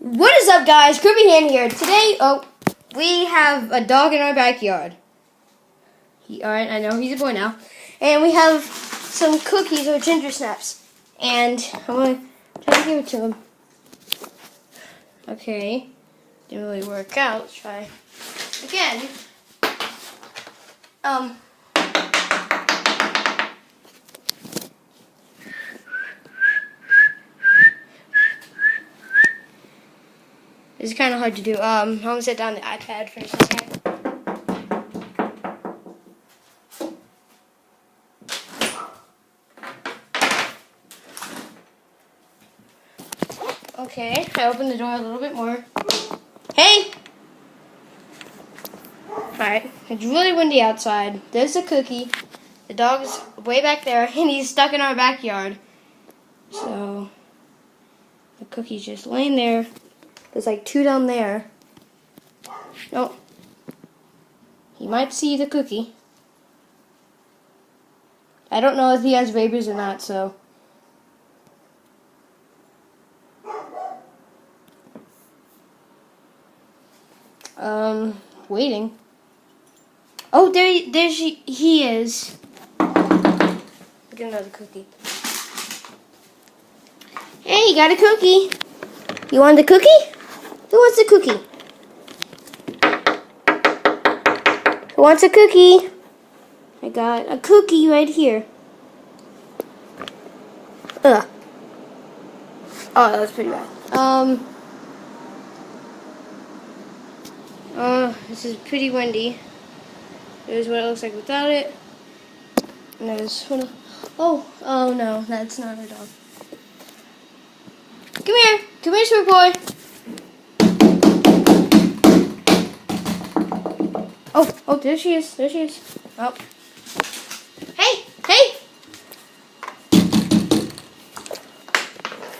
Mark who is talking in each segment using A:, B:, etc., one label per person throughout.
A: What is up, guys? Kirby Hand here. Today, we have a dog in our backyard. Alright, I know he's a boy now. And we have some cookies or ginger snaps. And I'm going to try to give it to him. Okay. Didn't really work out. Let's try again. This is kind of hard to do. I'm going to set down the iPad for just a second. Okay, I opened the door a little bit more. Hey! Alright, it's really windy outside. There's a cookie. The dog's way back there, and he's stuck in our backyard. So, the cookie's just laying there. There's like two down there. Oh. He might see the cookie. I don't know if he has rabies or not, so. Waiting. Oh, there he is. Get another cookie. Hey, you got a cookie. You want the cookie? Who wants a cookie? Who wants a cookie? I got a cookie right here. Ugh. Oh, that was pretty bad. This is pretty windy. There's what it looks like without it. And there's one. Oh no, that's not a dog. Come here, sweet boy. Oh, there she is. Oh. Hey.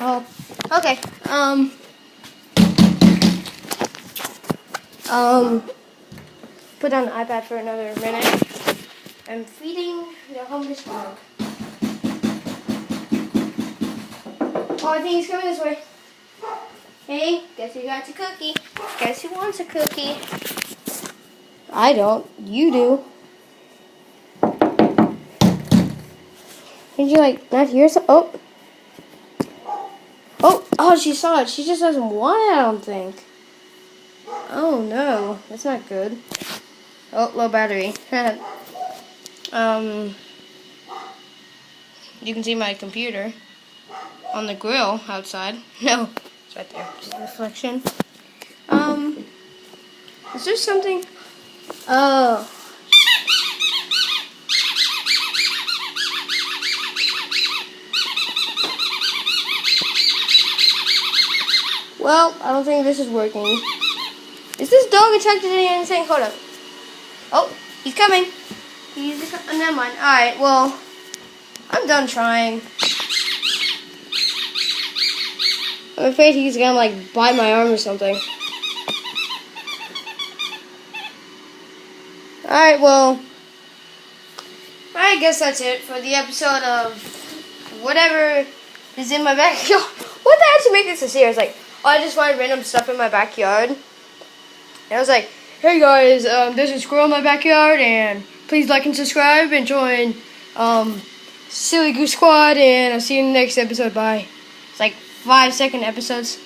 A: Oh, okay. Put down the iPad for another minute. I'm feeding the homeless dog. Oh, I think he's coming this way. Hey, guess who got a cookie? Guess who wants a cookie? I don't. You do. Did you not hear some? Oh, she saw it. She just doesn't want it, I don't think. Oh no, that's not good. Oh, low battery. You can see my computer on the grill outside. No, it's right there. Just a reflection. Is there something? Oh. Well, I don't think this is working. Is this dog attracted to anything? Hold up. Oh, he's coming. Never mind. Alright, well, I'm done trying. I'm afraid he's gonna bite my arm or something. Alright, well, I guess that's it for the episode of whatever is in my backyard. What the heck to make this a series? I just find random stuff in my backyard. And I was like, hey guys, there's a squirrel in my backyard, and please like and subscribe and join Silly Goose Squad, and I'll see you in the next episode. Bye. It's 5-second episodes.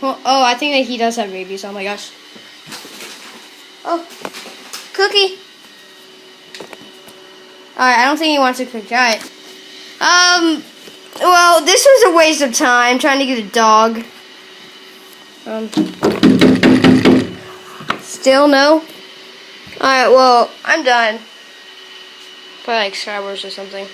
A: Well, I think that he does have rabies. Oh my gosh. Oh, cookie. Alright, I don't think he wants a cookie. Alright. Well, this was a waste of time trying to get a dog. Still no? Alright, well, I'm done. Probably Star Wars or something.